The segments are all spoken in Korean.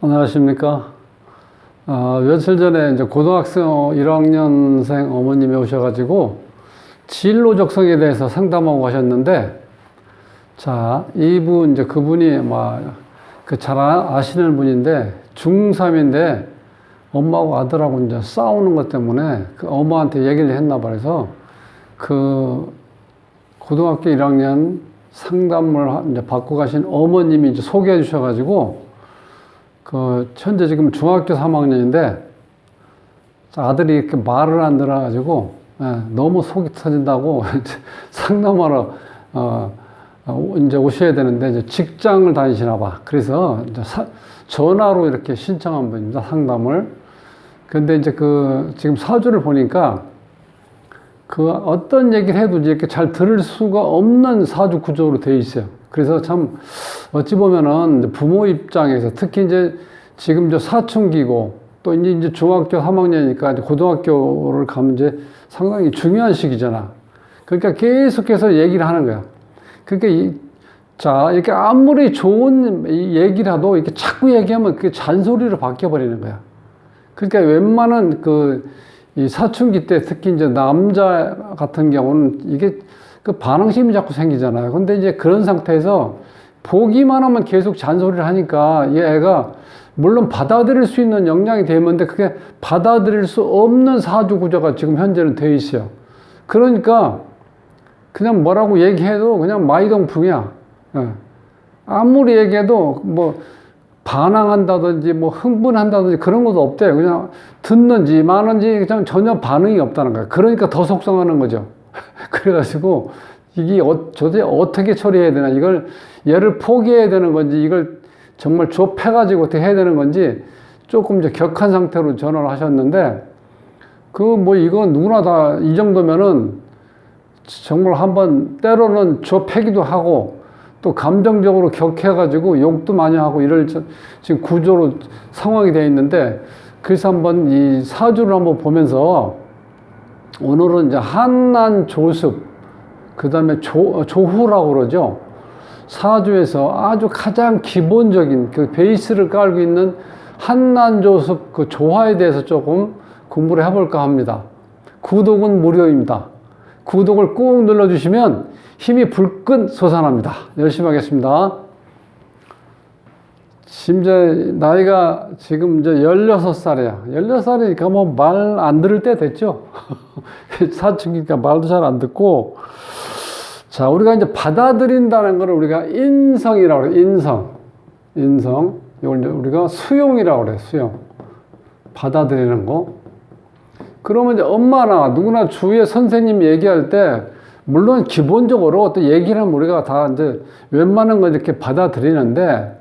안녕하십니까. 며칠 전에 이제 고등학생 1학년생 어머님이 오셔가지고 진로 적성에 대해서 상담하고 가셨는데, 자, 이분, 이제 그분이 잘 아시는 분인데, 중3인데, 엄마하고 아들하고 이제 싸우는 것 때문에 그 엄마한테 얘기를 했나 봐. 그래서 그 고등학교 1학년 상담을 이제 받고 가신 어머님이 이제 소개해 주셔가지고, 현재 지금 중학교 3학년인데, 아들이 이렇게 말을 안 들어가지고, 너무 속이 터진다고, 상담하러, 이제 오셔야 되는데, 이제 직장을 다니시나 봐. 그래서, 이제 전화로 이렇게 신청한 분입니다, 상담을. 근데 이제 지금 사주를 보니까, 어떤 얘기를 해도 이렇게 잘 들을 수가 없는 사주 구조로 되어 있어요. 그래서 참, 어찌 보면은 부모 입장에서 특히 이제 지금 사춘기고 또 이제 중학교 3학년이니까 이제 고등학교를 가면 이제 상당히 중요한 시기잖아. 그러니까 계속해서 얘기를 하는 거야. 그러니까 이렇게 아무리 좋은 얘기라도 이렇게 자꾸 얘기하면 그게 잔소리로 바뀌어버리는 거야. 그러니까 웬만한 이 사춘기 때 특히 이제 남자 같은 경우는 이게 반항심이 자꾸 생기잖아요. 근데 이제 그런 상태에서 보기만 하면 계속 잔소리를 하니까 이 애가 물론 받아들일 수 있는 역량이 되는데 그게 받아들일 수 없는 사주 구조가 지금 현재는 되어 있어요. 그러니까 그냥 뭐라고 얘기해도 그냥 마이동풍이야. 아무리 얘기해도 반항한다든지 흥분한다든지 그런 것도 없대요. 그냥 듣는지 마는지 그냥 전혀 반응이 없다는 거예요. 그러니까 더 속상하는 거죠. 그래가지고 이게 도대체 어떻게 처리해야 되나, 이걸 얘를 포기해야 되는 건지 이걸 정말 좁혀가지고 어떻게 해야 되는 건지 조금 이제 격한 상태로 전화를 하셨는데, 이건 누구나 다 이 정도면은 정말 한번 때로는 좁히기도 하고 또 감정적으로 격해가지고 욕도 많이 하고 이럴 지금 구조로 상황이 되어 있는데, 그래서 한번 이 사주를 한번 보면서 오늘은 이제 한난 조습, 그 다음에 조후라고 그러죠. 사주에서 아주 가장 기본적인 베이스를 깔고 있는 한난 조습 조화에 대해서 조금 공부를 해볼까 합니다. 구독은 무료입니다. 구독을 꾹 눌러주시면 힘이 불끈 솟아납니다. 열심히 하겠습니다. 나이가 지금 이제 16살이야. 16살이니까 말 안 들을 때 됐죠? 사춘기니까 말도 잘 안 듣고. 자, 우리가 이제 받아들인다는 거를 우리가 인성이라고 그래요. 인성. 이걸 이제 우리가 수용이라고 그래요. 수용. 받아들이는 거. 그러면 이제 엄마나 누구나 주위에 선생님 얘기할 때, 물론 기본적으로 어떤 얘기를 하면 우리가 다 이제 웬만한 걸 이렇게 받아들이는데,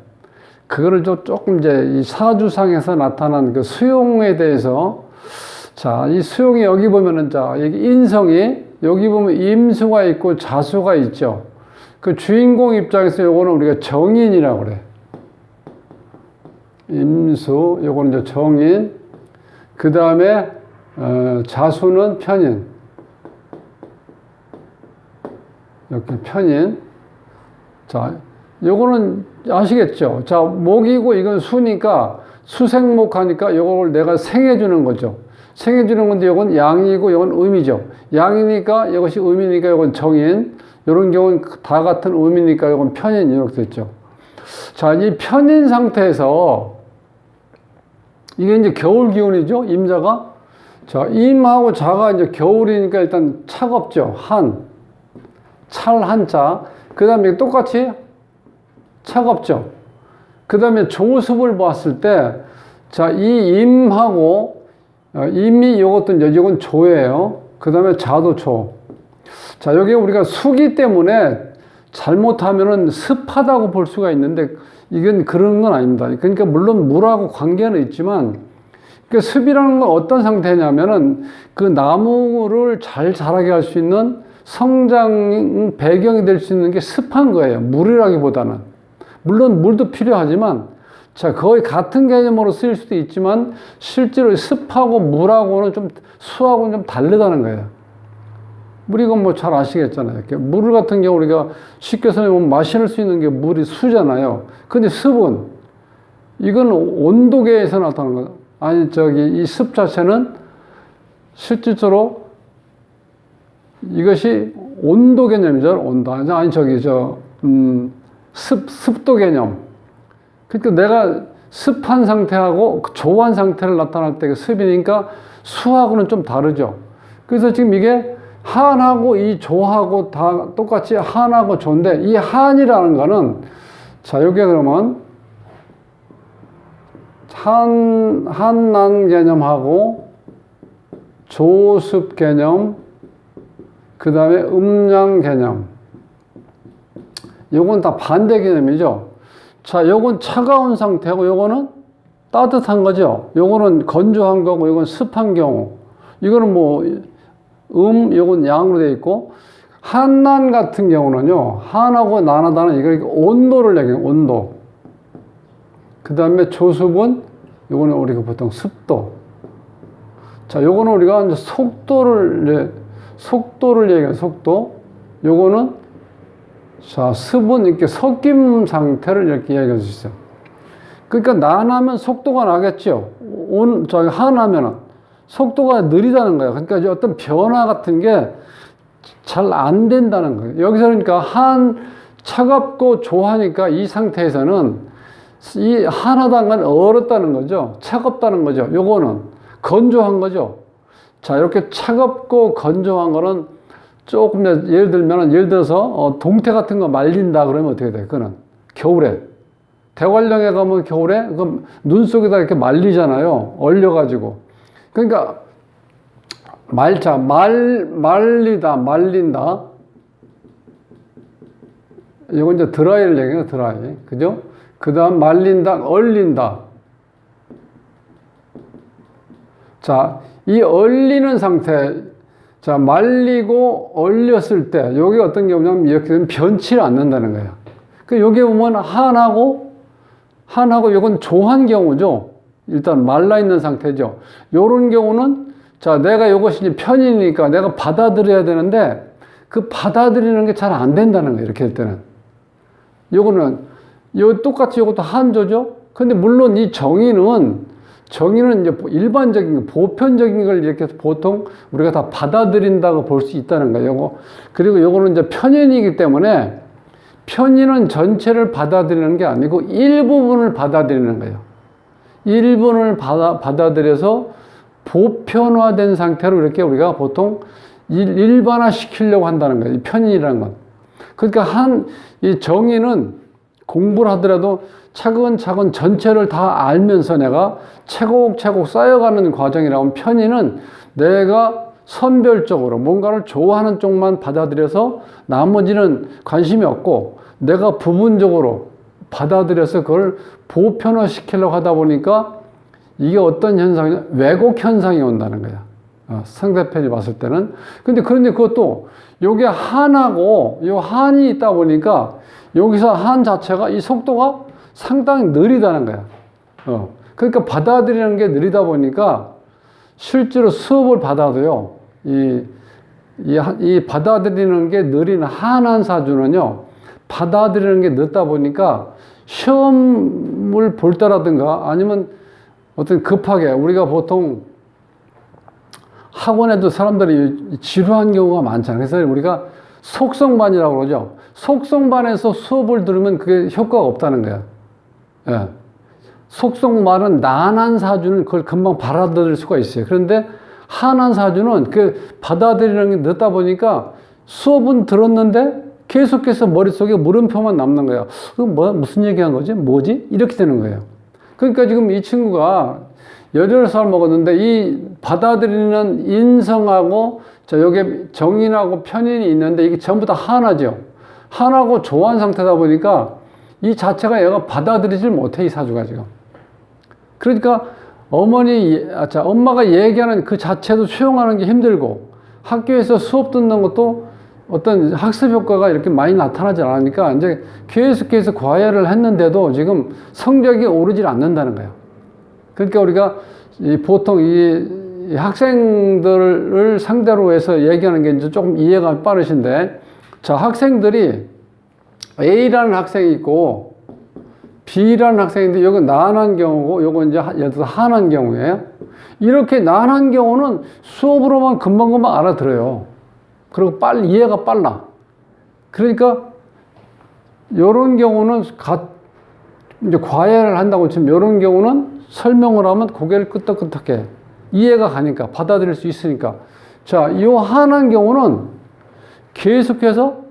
그거를 조금 이제 이 사주상에서 나타난 수용에 대해서, 자, 이 수용이 여기 보면은, 자, 여기 인성이, 여기 보면 임수가 있고 자수가 있죠. 그 주인공 입장에서 요거는 우리가 정인이라고 그래. 임수, 요거는 이제 정인. 그 다음에, 자수는 편인. 이렇게 편인. 자, 요거는 아시겠죠? 자, 목이고 이건 수니까 수생목 하니까 요걸 내가 생해주는 거죠. 생해주는 건데 요건 양이고 요건 음이죠. 양이니까 이것이 음이니까 요건 정인. 요런 경우는 다 같은 음이니까 요건 편인. 이렇게 됐죠. 자, 이 편인 상태에서 이게 이제 겨울 기운이죠. 임자가. 자, 임하고 자가 이제 겨울이니까 일단 차갑죠. 찰 한자. 그 다음에 똑같이 차갑죠. 그 다음에 조습을 봤을 때, 자, 이 임하고, 임이 요것도 이제, 이건 조예요. 그 다음에 자도 조. 자, 여기 우리가 수기 때문에 잘못하면은 습하다고 볼 수가 있는데, 이건 그런 건 아닙니다. 그러니까 물론 물하고 관계는 있지만, 습이라는 건 어떤 상태냐면은 그 나무를 잘 자라게 할 수 있는 성장 배경이 될 수 있는 게 습한 거예요. 물이라기보다는. 물론 물도 필요하지만, 자, 거의 같은 개념으로 쓰일 수도 있지만, 실제로 습하고 물하고는 수하고는 좀 다르다는 거예요. 물이건 잘 아시겠잖아요. 이렇게 물 같은 경우 우리가 쉽게 설명하면 마실 수 있는 게 물이 수잖아요. 근데 습은 이건 온도계에서 나타나는 거예요. 아니, 이 습 자체는 실질적으로 이것이 온도 개념이죠. 온도. 아니, 습도 개념. 그러니까 내가 습한 상태하고 조한 상태를 나타날 때 습이니까 수하고는 좀 다르죠. 그래서 지금 이게 한하고 이 조하고 다 똑같이 한하고 조인데, 이 한이라는 거는, 자, 여기에 그러면 한난 개념하고 조습 개념, 그 다음에 음양 개념. 요건 다 반대 개념이죠. 자, 요건 차가운 상태고 요거는 따뜻한 거죠. 요거는 건조한 거고 요건 습한 경우. 이거는 뭐 요건 양으로 되어 있고, 한난 같은 경우는요, 한하고 난하다는 이거 온도를 얘기해요. 온도. 그 다음에 조습은 요거는 우리가 보통 습도. 자, 요거는 우리가 이제 속도를 얘기해요. 속도. 요거는, 자, 습은 이렇게 섞임 상태를 이렇게 얘기할 수 있어요. 그러니까 난하면 속도가 나겠죠. 한하면은 속도가 느리다는 거예요. 그러니까 어떤 변화 같은 게 잘 안 된다는 거예요. 여기서 그러니까 차갑고 조하니까 이 상태에서는 이 한하다는 건 얼었다는 거죠. 차갑다는 거죠. 요거는 건조한 거죠. 자, 이렇게 차갑고 건조한 거는 조금, 예를 들어서, 동태 같은 거 말린다 그러면 어떻게 돼? 그거는 겨울에. 대관령에 가면 겨울에, 그럼 눈 속에다 이렇게 말리잖아요. 얼려가지고. 그러니까, 말린다. 이건 이제 드라이를 얘기해요, 드라이. 그죠? 그 다음 말린다, 얼린다. 자, 이 얼리는 상태, 자, 말리고 얼렸을 때, 여기 어떤 경우냐면, 이렇게 되면 변치를 않는다는 거예요. 그, 여기 보면 한하고, 이건 조한 경우죠. 일단 말라있는 상태죠. 요런 경우는, 자, 내가 이것이 편이니까 내가 받아들여야 되는데, 그 받아들이는 게 잘 안 된다는 거예요. 이렇게 할 때는. 똑같이 이것도 한조죠. 근데 물론 이 정의는 이제 일반적인, 보편적인 걸 이렇게 보통 우리가 다 받아들인다고 볼 수 있다는 거예요. 그리고 요거는 이제 편인이기 때문에 편인은 전체를 받아들이는 게 아니고 일부분을 받아들이는 거예요. 일부분을 받아들여서 보편화된 상태로 이렇게 우리가 보통 일반화 시키려고 한다는 거예요. 이 편인이라는 건. 그러니까 이 정의는 공부를 하더라도 차근차근 전체를 다 알면서 내가 차곡차곡 쌓여가는 과정이라면, 편의는 내가 선별적으로 뭔가를 좋아하는 쪽만 받아들여서 나머지는 관심이 없고, 내가 부분적으로 받아들여서 그걸 보편화시키려고 하다 보니까 이게 어떤 현상이냐, 왜곡 현상이 온다는 거야. 상대편이 봤을 때는. 그런데 그것도 요게 한하고 요 한이 있다 보니까 여기서 한 자체가 이 속도가 상당히 느리다는 거야. 그러니까 받아들이는 게 느리다 보니까 실제로 수업을 받아도요, 이 받아들이는 게 느린 한한사주는요, 받아들이는 게 늦다 보니까 시험을 볼 때라든가 아니면 어떤 급하게, 우리가 보통 학원에도 사람들이 지루한 경우가 많잖아요. 그래서 우리가 속성반이라고 그러죠. 속성반에서 수업을 들으면 그게 효과가 없다는 거야. 예. 속성반은 난한 사주는 그걸 금방 받아들일 수가 있어요. 그런데 한한 사주는 그 받아들이는 게 늦다 보니까 수업은 들었는데 계속해서 머릿속에 물음표만 남는 거예요. 무슨 얘기한 거지? 뭐지? 이렇게 되는 거예요. 그러니까 지금 이 친구가 18살 먹었는데 이 받아들이는 인성하고 여기 정인하고 편인이 있는데 이게 전부 다 하나죠. 하나고 조한 상태다 보니까 이 자체가 얘가 받아들이질 못해, 이 사주가 지금. 그러니까 엄마가 얘기하는 그 자체도 수용하는 게 힘들고, 학교에서 수업 듣는 것도 어떤 학습 효과가 이렇게 많이 나타나지 않으니까 이제 계속해서 과외를 했는데도 지금 성적이 오르질 않는다는 거예요. 그러니까 우리가 보통 이 학생들을 상대로 해서 얘기하는 게 이제 조금 이해가 빠르신데, 자, 학생들이 A라는 학생이 있고 B라는 학생인데, 이거 난한 경우고, 요거 이제 예를 들어서 한한 경우예요. 이렇게 난한 경우는 수업으로만 금방금방 알아들어요. 그리고 이해가 빨라. 그러니까, 요런 경우는 이제 과외를 한다고 치면, 요런 경우는 설명을 하면 고개를 끄덕끄덕해. 이해가 가니까, 받아들일 수 있으니까. 자, 요 한한 경우는 계속해서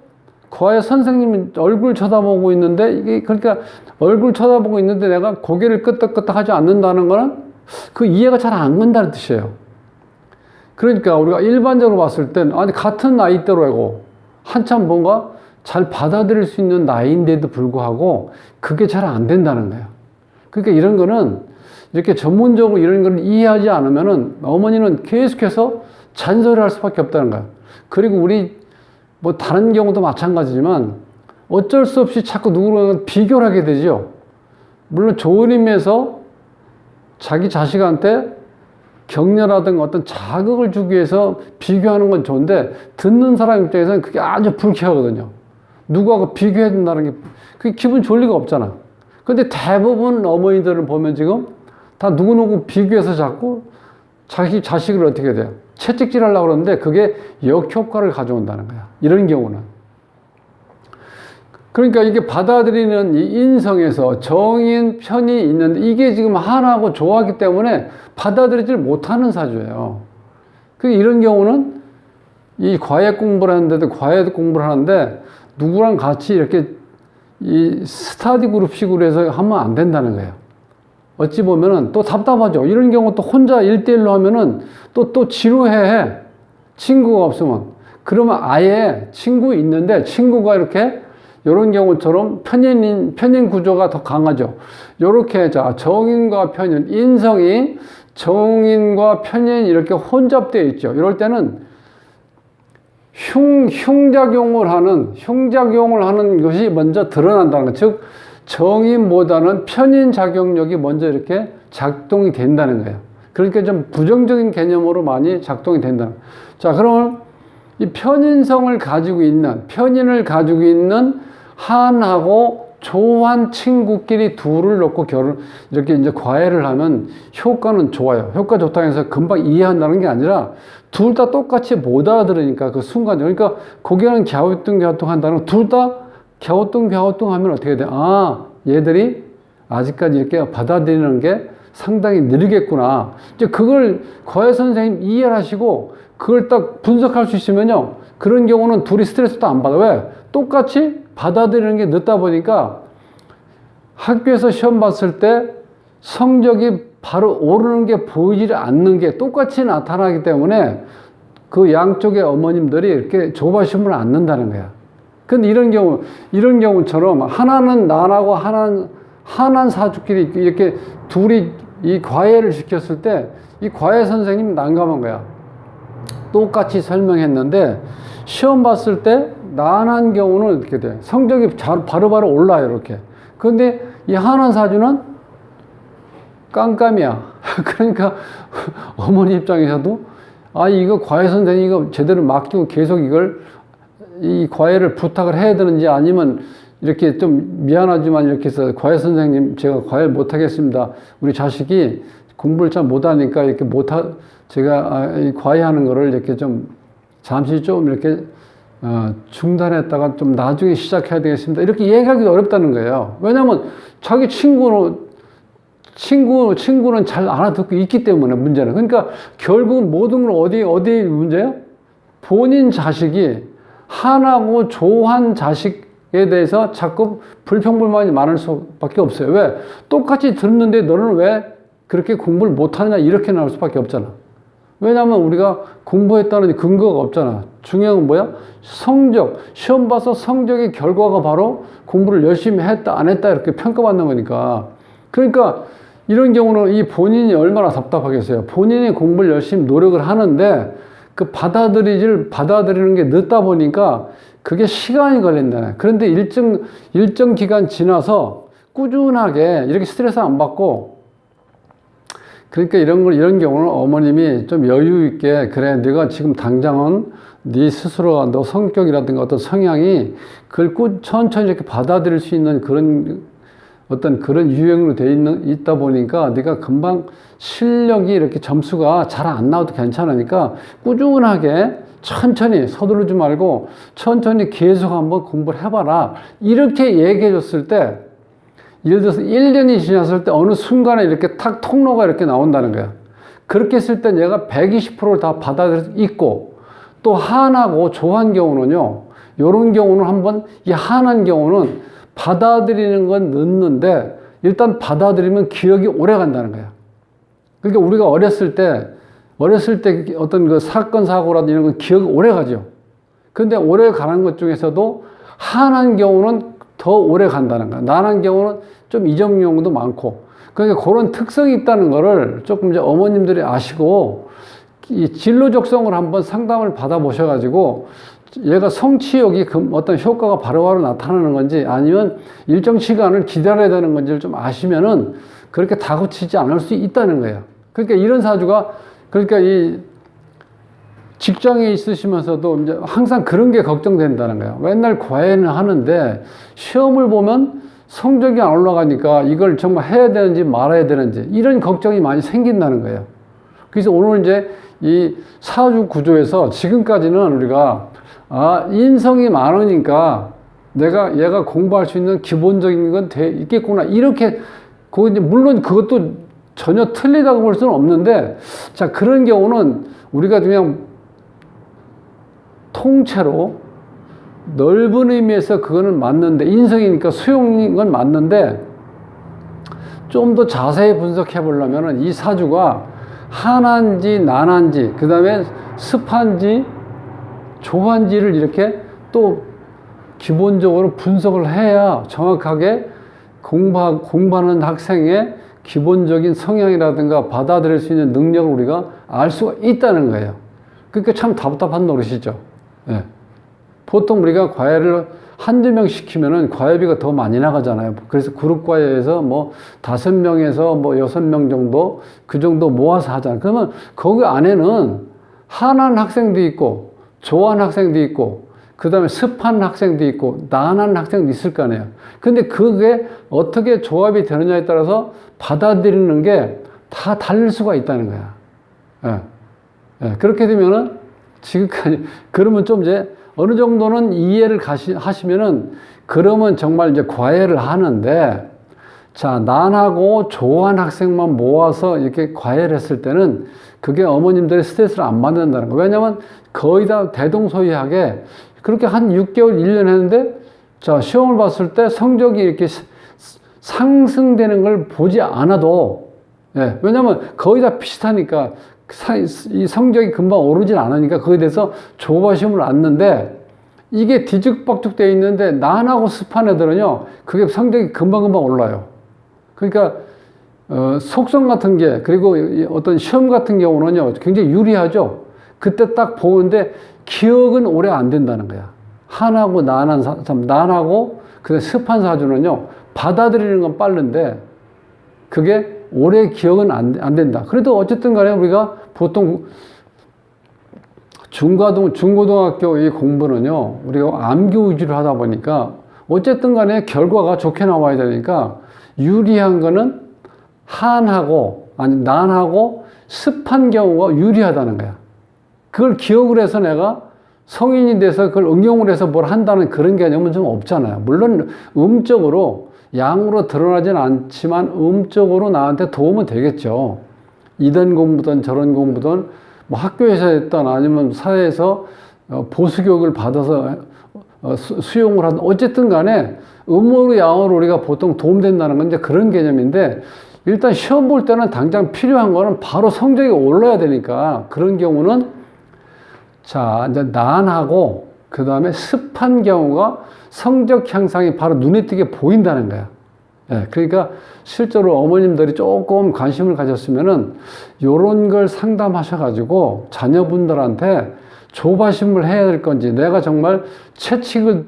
과외 선생님 얼굴 쳐다보고 있는데, 이게 그러니까 얼굴 쳐다보고 있는데 내가 고개를 끄덕끄덕 하지 않는다는 거는 그 이해가 잘 안 간다는 뜻이에요. 그러니까 우리가 일반적으로 봤을 땐, 아니, 같은 나이대로 한참 뭔가 잘 받아들일 수 있는 나이인데도 불구하고 그게 잘 안 된다는 거예요. 그러니까 이런 거는 이렇게 전문적으로 이런 걸 이해하지 않으면은 어머니는 계속해서 잔소리할 수밖에 없다는 거예요. 그리고 우리 뭐 다른 경우도 마찬가지지만 어쩔 수 없이 자꾸 누구랑 비교를 하게 되죠. 물론 좋은 의미에서 자기 자식한테 격려라든가 어떤 자극을 주기 위해서 비교하는 건 좋은데, 듣는 사람 입장에서는 그게 아주 불쾌하거든요. 누구하고 비교해야 된다는 게 그게 기분 좋을 리가 없잖아. 근데 대부분 어머니들을 보면 지금 다 누구누구 비교해서 자꾸 자기 자식을 어떻게 돼요? 채찍질 하려고 그러는데 그게 역효과를 가져온다는 거야. 이런 경우는. 그러니까 이게 받아들이는 이 인성에서 정인, 편이 있는데 이게 지금 하나하고 좋아하기 때문에 받아들이질 못하는 사주예요. 이런 경우는 이 과외 공부를 하는데도 과외 공부를 하는데 누구랑 같이 이렇게 이 스터디 그룹식으로 해서 하면 안 된다는 거예요. 어찌 보면은 또 답답하죠. 이런 경우 또 혼자 1대1로 하면은 또 지루해. 친구가 없으면. 그러면 아예 친구 있는데 친구가 이렇게 이런 경우처럼 편인 구조가 더 강하죠. 요렇게, 자, 정인과 편인, 인성이 정인과 편인 이렇게 혼잡되어 있죠. 이럴 때는 흉작용을 하는 것이 먼저 드러난다는 것. 즉, 정인보다는 편인 작용력이 먼저 이렇게 작동이 된다는 거예요. 그러니까 좀 부정적인 개념으로 많이 작동이 된다는 거예요. 자, 그러면 이 편인을 가지고 있는 한하고 조한 친구끼리 둘을 놓고 이렇게 이제 과외를 하면 효과는 좋아요. 효과 좋다고 해서 금방 이해한다는 게 아니라 둘 다 똑같이 못 알아들으니까 그 순간적으로. 그러니까 고개는 갸우뚱갸우뚱 한다는, 둘 다 갸우뚱갸우뚱 하면 어떻게 돼? 아, 얘들이 아직까지 이렇게 받아들이는 게 상당히 느리겠구나. 이제 그걸 과외 선생님 이해를 하시고 그걸 딱 분석할 수 있으면요. 그런 경우는 둘이 스트레스도 안 받아. 왜? 똑같이 받아들이는 게 늦다 보니까 학교에서 시험 봤을 때 성적이 바로 오르는 게 보이지 않는 게 똑같이 나타나기 때문에 그 양쪽의 어머님들이 이렇게 조바심을 않는다는 거야. 근데 이런 경우처럼 하나는 난하고 한한 사주끼리 이렇게 둘이 이 과외를 시켰을 때 이 과외 선생님이 난감한 거야. 똑같이 설명했는데 시험 봤을 때 난한 경우는 어떻게 돼? 성적이 바로바로 올라요, 이렇게. 그런데 이 한한 사주는 깜깜이야. 그러니까 어머니 입장에서도 아, 이거 과외 선생님 이거 제대로 맡기고 계속 이 과외를 부탁을 해야 되는지, 아니면 이렇게 좀 미안하지만 이렇게 해서 과외 선생님 제가 과외를 못 하겠습니다. 우리 자식이 공부를 잘 못하니까 이렇게 제가 이 과외하는 거를 이렇게 좀 잠시 좀 이렇게 중단했다가 좀 나중에 시작해야 되겠습니다. 이렇게 얘기하기도 어렵다는 거예요. 왜냐하면 자기 친구는 잘 알아듣고 있기 때문에 문제는. 그러니까 결국은 모든 걸 어디 문제예요? 본인 자식이 한하고 조한 자식에 대해서 자꾸 불평불만이 많을 수밖에 없어요. 왜? 똑같이 들었는데 너는 왜 그렇게 공부를 못하느냐, 이렇게 나올 수밖에 없잖아. 왜냐하면 우리가 공부했다는 근거가 없잖아. 중요한 건 뭐야? 성적. 시험 봐서 성적의 결과가 바로 공부를 열심히 했다 안 했다 이렇게 평가받는 거니까. 그러니까 이런 경우는 이 본인이 얼마나 답답하겠어요. 본인이 공부를 열심히 노력을 하는데 그 받아들이는 게 늦다 보니까 그게 시간이 걸린다. 그런데 일정 기간 지나서 꾸준하게 이렇게 스트레스 안 받고, 그러니까 이런 경우는 어머님이 좀 여유 있게, 그래, 네가 지금 당장은 네 스스로가 너 성격이라든가 어떤 성향이 그걸 천천히 이렇게 받아들일 수 있는 그런 어떤 그런 유형으로 있다 보니까 네가 금방 실력이 이렇게 점수가 잘 안 나와도 괜찮으니까 꾸준하게 천천히 서두르지 말고 천천히 계속 한번 공부를 해봐라. 이렇게 얘기해 줬을 때, 예를 들어서 1년이 지났을 때 어느 순간에 이렇게 탁 통로가 이렇게 나온다는 거야. 그렇게 했을 때 얘가 120%를 다 받아들일 수 있고, 또 한하고 조한 경우는요, 요런 경우는 한번, 이 한한 경우는 받아들이는 건 늦는데, 일단 받아들이면 기억이 오래 간다는 거야. 그러니까 우리가 어렸을 때 어떤 그 사건, 사고라든지 이런 건 기억이 오래 가죠. 근데 오래 가는 것 중에서도 한한 경우는 더 오래 간다는 거야. 난한 경우는 좀 이전 경우도 많고. 그러니까 그런 특성이 있다는 거를 조금 이제 어머님들이 아시고, 이 진로적성을 한번 상담을 받아보셔가지고, 얘가 성취욕이 어떤 효과가 바로바로 나타나는 건지 아니면 일정 시간을 기다려야 되는 건지를 좀 아시면은 그렇게 다그치지 않을 수 있다는 거예요. 그러니까 이런 사주가, 그러니까 이 직장에 있으시면서도 이제 항상 그런 게 걱정된다는 거예요. 맨날 과외는 하는데 시험을 보면 성적이 안 올라가니까 이걸 정말 해야 되는지 말아야 되는지 이런 걱정이 많이 생긴다는 거예요. 그래서 오늘 이제 이 사주 구조에서 지금까지는 우리가 인성이 많으니까 얘가 공부할 수 있는 기본적인 건 돼 있겠구나. 이렇게, 이제 물론 그것도 전혀 틀리다고 볼 수는 없는데, 자, 그런 경우는 우리가 그냥 통째로 넓은 의미에서 그거는 맞는데, 인성이니까 수용인 건 맞는데, 좀 더 자세히 분석해 보려면은 이 사주가 한한지, 난한지, 그 다음에 습한지, 조한지를 이렇게 또 기본적으로 분석을 해야 정확하게 공부하는 학생의 기본적인 성향이라든가 받아들일 수 있는 능력을 우리가 알 수가 있다는 거예요. 그러니까 참 답답한 노릇이죠. 예. 보통 우리가 과외를 한두 명 시키면은 과외비가 더 많이 나가잖아요. 그래서 그룹 과외에서 뭐 5명에서 뭐 6명 정도, 그 정도 모아서 하잖아요. 그러면 거기 안에는 한한 학생도 있고, 조한 학생도 있고, 그 다음에 습한 학생도 있고, 난한 학생도 있을 거 아니에요. 근데 그게 어떻게 조합이 되느냐에 따라서 받아들이는 게 다 다를 수가 있다는 거야. 예. 예. 그렇게 되면은 지금까지, 그러면 좀 이제 어느 정도는 이해를 하시면은, 그러면 정말 이제 과외를 하는데, 자, 난하고 조한 학생만 모아서 이렇게 과외를 했을 때는 그게 어머님들의 스트레스를 안 받는다는 거예요. 왜냐면 거의 다 대동소이하게 그렇게 한 6개월, 1년 했는데, 자, 시험을 봤을 때 성적이 이렇게 상승되는 걸 보지 않아도, 예, 왜냐면 거의 다 비슷하니까, 이 성적이 금방 오르진 않으니까 거기에 대해서 조바심을 않는데, 이게 뒤죽박죽 되어 있는데, 난하고 습한 애들은요, 그게 성적이 금방금방 올라요. 그러니까, 속성 같은 게, 그리고 어떤 시험 같은 경우는요, 굉장히 유리하죠. 그때 딱 보는데, 기억은 오래 안 된다는 거야. 한하고 난하고, 그 습한 사주는요, 받아들이는 건 빠른데, 그게 오래 기억은 안 된다. 그래도 어쨌든 간에 우리가 보통 중고등학교 이 공부는요, 우리가 암기 위주로 하다 보니까, 어쨌든 간에 결과가 좋게 나와야 되니까, 유리한 거는 난하고 습한 경우가 유리하다는 거야. 그걸 기억을 해서 내가 성인이 돼서 그걸 응용을 해서 뭘 한다는 그런 개념은 좀 없잖아요. 물론 음적으로, 양으로 드러나진 않지만 음적으로 나한테 도움은 되겠죠. 이런 공부든 저런 공부든, 뭐 학교에서 했던 아니면 사회에서 보수교육을 받아서 수용을 하든, 어쨌든 간에 음으로 양으로 우리가 보통 도움된다는 건 이제 그런 개념인데, 일단 시험 볼 때는 당장 필요한 거는 바로 성적이 올라야 되니까, 그런 경우는, 자, 이제 난하고 그 다음에 습한 경우가 성적 향상이 바로 눈에 띄게 보인다는 거야. 예, 그러니까 실제로 어머님들이 조금 관심을 가졌으면은 요런 걸 상담하셔가지고 자녀분들한테 조바심을 해야 될 건지, 내가 정말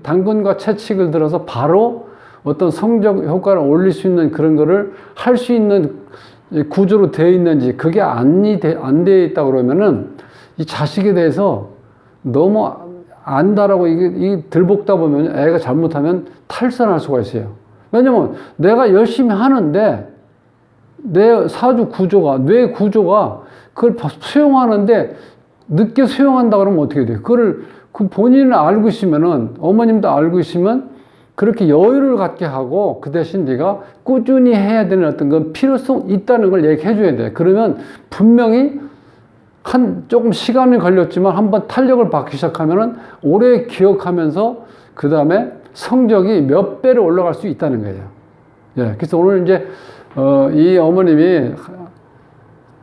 당근과 채찍을 들어서 바로 어떤 성적 효과를 올릴 수 있는 그런 거를 할 수 있는 구조로 되어 있는지, 그게 안 되어 있다 그러면은 이 자식에 대해서 너무 안다라고 이게 들볶다 보면 애가 잘못하면 탈선할 수가 있어요. 왜냐면 내가 열심히 하는데 내 사주 구조가, 뇌 구조가 그걸 수용하는데 늦게 수용한다 그러면 어떻게 돼요? 그 본인은 알고 있으면은, 어머님도 알고 있으면 그렇게 여유를 갖게 하고 그 대신 네가 꾸준히 해야 되는 어떤 건 필요성 있다는 걸 얘기해 줘야 돼. 그러면 분명히 조금 시간이 걸렸지만 한번 탄력을 받기 시작하면은 오래 기억하면서 그 다음에 성적이 몇 배로 올라갈 수 있다는 거예요. 예. 그래서 오늘 이제, 이 어머님이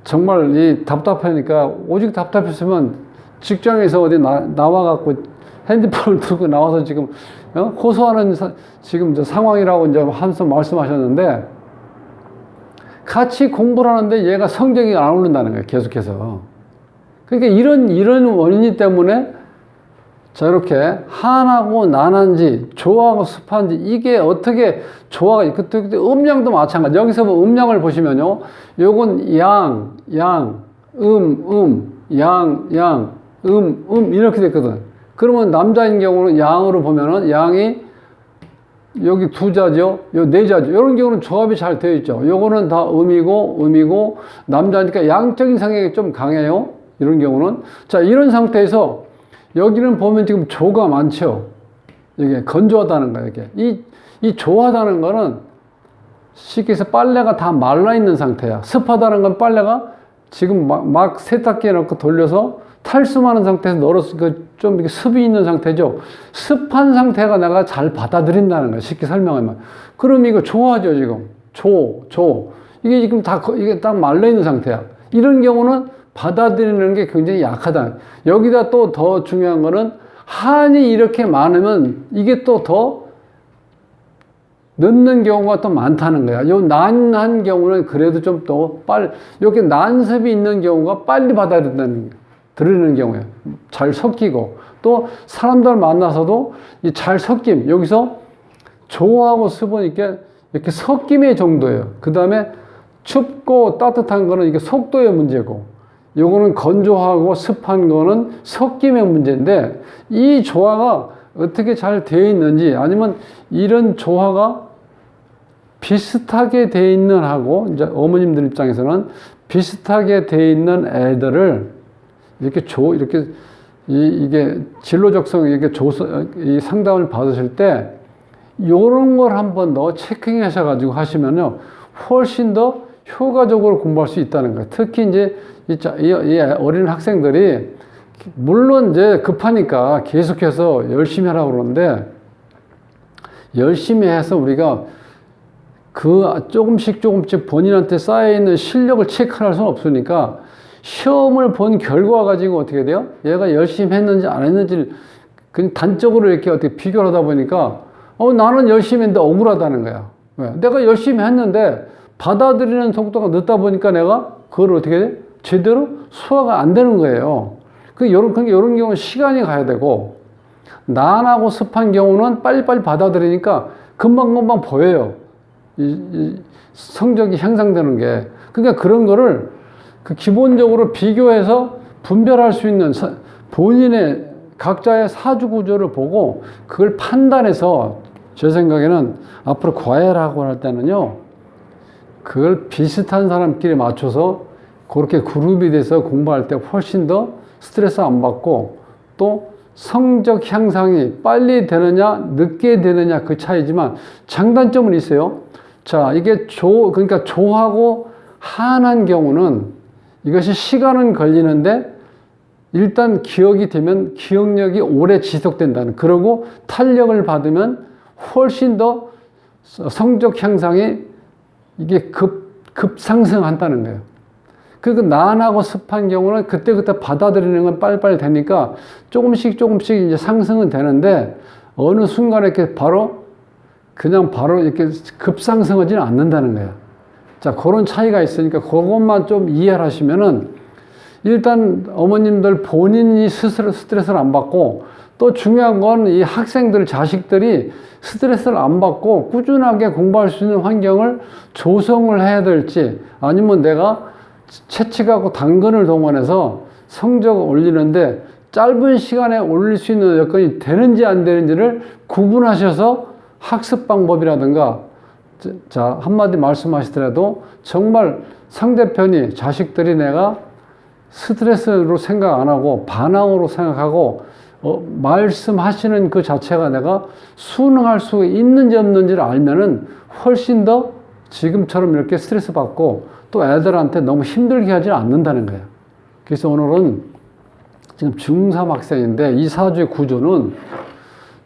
정말 이 답답하니까 오직 답답했으면 직장에서 어디 나와갖고 핸드폰을 들고 나와서 지금, 호소하는 지금 상황이라고 이제 한번 말씀하셨는데 같이 공부를 하는데 얘가 성적이 안 오른다는 거예요. 계속해서. 그러니까 이런 원인이 때문에 저렇게 한하고 난한지 조하고 습한지 이게 어떻게 조화가 그때 음량도 마찬가지. 여기서 뭐 음량을 보시면요, 요건 양, 양, 이렇게 됐거든. 그러면 남자인 경우는 양으로 보면은 양이 여기 두 자죠, 요 네 자죠. 이런 경우는 조합이 잘 되어 있죠. 요거는 다 음이고 남자니까 양적인 성향이 좀 강해요. 이런 경우는. 자, 이런 상태에서 여기는 보면 지금 조가 많죠. 이게 건조하다는 거예요. 이게 이 조하다는 거는 쉽게 해서 빨래가 다 말라 있는 상태야. 습하다는 건 빨래가 지금 막 세탁기에 넣고 돌려서 탈수하는 상태에서 널어서 좀 이렇게 습이 있는 상태죠. 습한 상태가 내가 잘 받아들인다는 거예요. 쉽게 설명하면. 그럼 이거 조하죠, 지금. 이게 지금 이게 딱 말라 있는 상태야. 이런 경우는 받아들이는 게 굉장히 약하다. 여기다 또 더 중요한 거는 한이 이렇게 많으면 이게 또 더 늦는 경우가 또 많다는 거야. 요 난한 경우는 그래도 좀 더 이렇게 난습이 있는 경우가 빨리 받아들이는 경우예요. 잘 섞이고 또 사람들 만나서도 이 잘 섞임, 여기서 조하고 습은 이렇게 섞임의 정도예요. 그 다음에 춥고 따뜻한 거는 이게 속도의 문제고, 요거는 건조하고 습한 거는 섞임의 문제인데, 이 조화가 어떻게 잘 되어 있는지, 아니면 이런 조화가 비슷하게 되어 있는 하고, 이제 어머님들 입장에서는 비슷하게 되어 있는 애들을 이렇게 이게 진로적성 이 상담을 받으실 때 요런 걸 한번 더 체킹하셔가지고 하시면요, 훨씬 더 효과적으로 공부할 수 있다는 거예요. 특히 이제 이 어린 학생들이 물론 이제 급하니까 계속해서 열심히 하라고 그러는데, 열심히 해서 우리가 그 조금씩 본인한테 쌓여있는 실력을 체크할 수는 없으니까 시험을 본 결과 가지고 어떻게 돼요? 얘가 열심히 했는지 안 했는지를 그냥 단적으로 이렇게 어떻게 비교를 하다 보니까 나는 열심히 했는데 억울하다는 거야. 왜? 내가 열심히 했는데 받아들이는 속도가 늦다 보니까 내가 그걸 어떻게 돼? 제대로 소화가 안 되는 거예요. 이런 경우는 시간이 가야 되고, 난하고 습한 경우는 빨리빨리 받아들이니까 금방금방 보여요. 이 성적이 향상되는 게. 그러니까 그런 거를 기본적으로 비교해서 분별할 수 있는 본인의 각자의 사주 구조를 보고 그걸 판단해서, 제 생각에는 앞으로 과외라고 할 때는요, 그걸 비슷한 사람끼리 맞춰서 그렇게 그룹이 돼서 공부할 때 훨씬 더 스트레스 안 받고, 또 성적 향상이 빨리 되느냐 늦게 되느냐 그 차이지만 장단점은 있어요. 자, 이게 그러니까 조하고 한한 경우는 이것이 시간은 걸리는데 일단 기억이 되면 기억력이 오래 지속된다는, 그러고 탄력을 받으면 훨씬 더 성적 향상이 이게 급상승한다는 거예요. 난하고 습한 경우는 그때그때 받아들이는 건 빨리빨리 되니까 조금씩 이제 상승은 되는데, 어느 순간에 이렇게 바로 이렇게 급상승하지는 않는다는 거예요. 자, 그런 차이가 있으니까 그것만 좀 이해를 하시면은, 일단 어머님들 본인이 스스로 스트레스를 안 받고, 또 중요한 건 이 학생들, 자식들이 스트레스를 안 받고 꾸준하게 공부할 수 있는 환경을 조성을 해야 될지, 아니면 내가 채찍하고 당근을 동원해서 성적을 올리는데 짧은 시간에 올릴 수 있는 여건이 되는지 안 되는지를 구분하셔서 학습 방법이라든가 자, 한마디 말씀하시더라도 정말 상대편이, 자식들이 내가 스트레스로 생각 안 하고 반항으로 생각하고 말씀하시는 그 자체가 내가 순응할 수 있는지 없는지를 알면은 훨씬 더 지금처럼 이렇게 스트레스 받고 또 애들한테 너무 힘들게 하지 않는다는 거예요. 그래서 오늘은 지금 중3 학생인데 이 사주의 구조는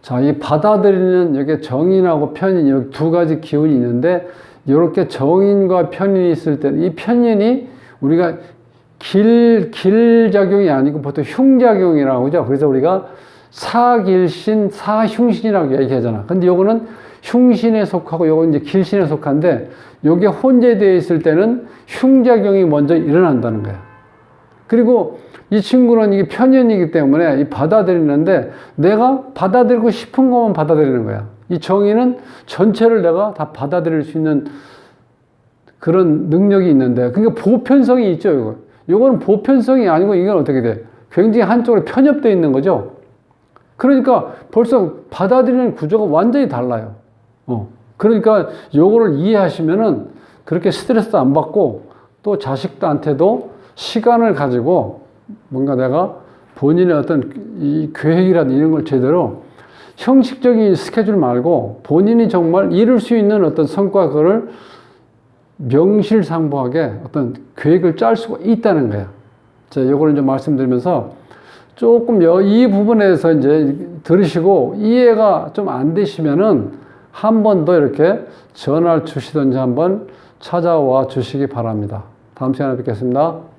자, 이 받아들이는 여기 정인하고 편인 여기 두 가지 기운이 있는데 이렇게 정인과 편인이 있을 때는 이 편인이 우리가 길작용이 아니고 보통 흉작용이라고 하죠. 그래서 우리가 사길신, 사흉신이라고 얘기하잖아. 근데 요거는 흉신에 속하고 요건 이제 길신에 속한데 요게 혼재되어 있을 때는 흉작용이 먼저 일어난다는 거야. 그리고 이 친구는 이게 편인이기 때문에 이 받아들이는데 내가 받아들이고 싶은 것만 받아들이는 거야. 이 정의는 전체를 내가 다 받아들일 수 있는 그런 능력이 있는데 그러니까 보편성이 있죠. 이거. 요거는 보편성이 아니고 이건 어떻게 돼? 굉장히 한쪽으로 편협되어 있는 거죠. 그러니까 벌써 받아들이는 구조가 완전히 달라요. 그러니까 요거를 이해하시면은 그렇게 스트레스도 안 받고 또 자식들한테도 시간을 가지고 뭔가 내가 본인의 어떤 이 계획이라든지 이런 걸 제대로 형식적인 스케줄 말고 본인이 정말 이룰 수 있는 어떤 성과 그거를 명실상부하게 어떤 계획을 짤 수가 있다는 거야. 자, 요거를 좀 말씀드리면서 조금 이 부분에서 이제 들으시고 이해가 좀 안 되시면은 한 번 더 이렇게 전화를 주시든지 한번 찾아와 주시기 바랍니다. 다음 시간에 뵙겠습니다.